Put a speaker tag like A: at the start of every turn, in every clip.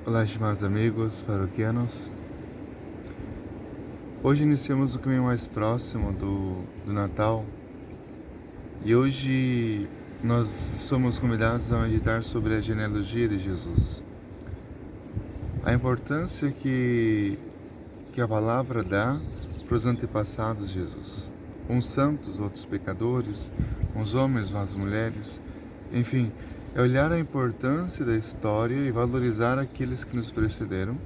A: Olá, estimados amigos paroquianos. Hoje iniciamos o caminho mais próximo do Natal e hoje nós somos convidados a meditar sobre a genealogia de Jesus. A importância que a palavra dá para os antepassados de Jesus. Uns santos, outros pecadores, uns homens, umas mulheres, enfim, é olhar a importância da história e valorizar aqueles que nos precederam,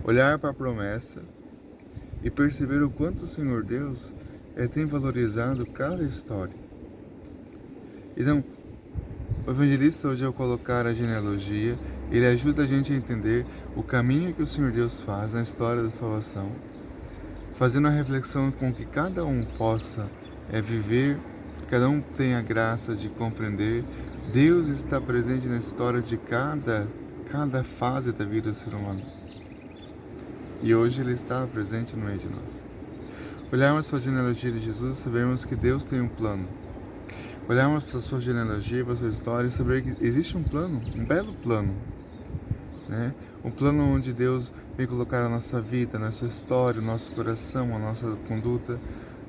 A: olhar para a promessa e perceber o quanto o Senhor Deus tem valorizado cada história. Então, o evangelista, hoje, ao colocar a genealogia, ele ajuda a gente a entender o caminho que o Senhor Deus faz na história da salvação, fazendo a reflexão com que cada um possa viver, cada um tenha a graça de compreender. Deus está presente na história de cada fase da vida do ser humano. E hoje Ele está presente no meio de nós. Olharmos para a genealogia de Jesus, sabemos que Deus tem um plano. Olharmos para a sua genealogia, para a sua história, e saber que existe um plano, um belo plano, né? Um plano onde Deus vem colocar a nossa vida, a nossa história, o nosso coração, a nossa conduta.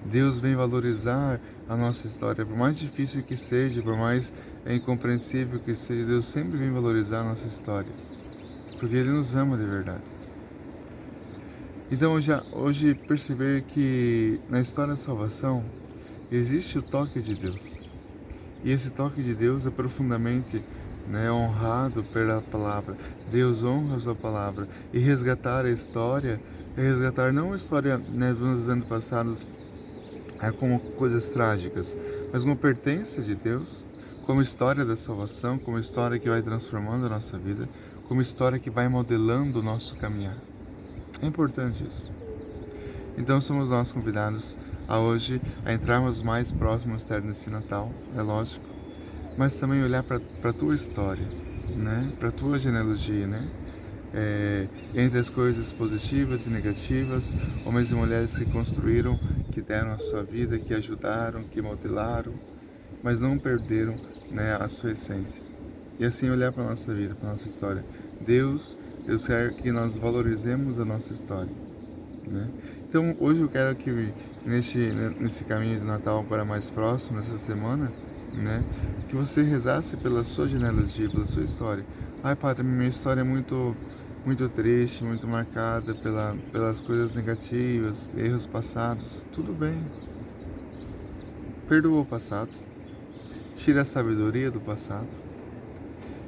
A: Deus vem valorizar a nossa história, por mais difícil que seja, por mais incompreensível que seja, Deus sempre vem valorizar a nossa história, porque Ele nos ama de verdade. Então, hoje perceber que na história da salvação existe o toque de Deus. E esse toque de Deus é profundamente honrado pela palavra. Deus honra a sua palavra. E resgatar a história é resgatar não a história dos anos passados como coisas trágicas, mas como pertença de Deus, como história da salvação, como história que vai transformando a nossa vida, como história que vai modelando o nosso caminhar. É importante isso. Então somos nós convidados a hoje a entrarmos mais próximo ao mistério desse Natal, é lógico, mas também olhar para a tua história, para a tua genealogia, entre as coisas positivas e negativas, homens e mulheres que construíram, que deram a sua vida, que ajudaram, que modelaram, mas não perderam a sua essência. E assim olhar para a nossa vida, para a nossa história. Deus quer que nós valorizemos a nossa história. Então hoje eu quero que nesse caminho de Natal agora mais próximo, nessa semana, que você rezasse pela sua genealogia, pela sua história. Ai, Padre, minha história é muito triste, muito marcada pelas coisas negativas, erros passados. Tudo bem. Perdoa o passado, tira a sabedoria do passado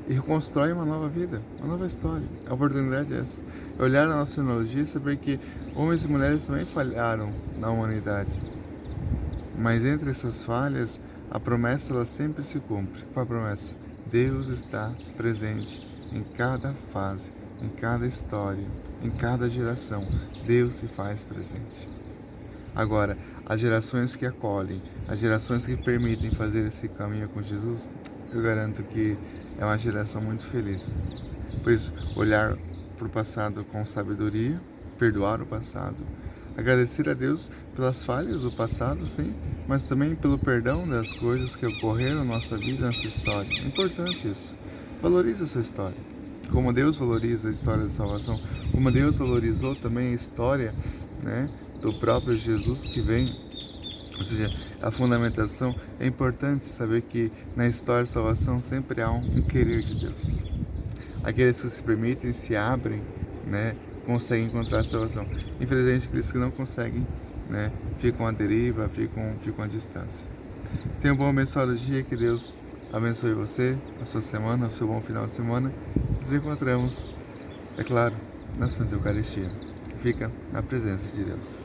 A: e reconstrói uma nova vida, uma nova história. A oportunidade é essa. Olhar a nossa genealogia e saber que homens e mulheres também falharam na humanidade. Mas entre essas falhas, a promessa ela sempre se cumpre. Qual a promessa? Deus está presente em cada fase, em cada história, em cada geração. Deus se faz presente. Agora, as gerações que acolhem, as gerações que permitem fazer esse caminho com Jesus, eu garanto que é uma geração muito feliz. Por isso, olhar para o passado com sabedoria, perdoar o passado, agradecer a Deus pelas falhas do passado, sim, mas também pelo perdão das coisas que ocorreram na nossa vida, na nossa história. É importante isso. Valorize a sua história. Como Deus valoriza a história da salvação, como Deus valorizou também a história do próprio Jesus que vem. Ou seja, a fundamentação é importante saber que na história da salvação sempre há um querer de Deus. Aqueles que se permitem, se abrem, conseguem encontrar a salvação. Infelizmente, aqueles que não conseguem, ficam à deriva, ficam à distância. Tenha um bom abençoado dia, que Deus abençoe você, a sua semana, o seu bom final de semana. Nos encontramos, é claro, na Santa Eucaristia, que fica na presença de Deus.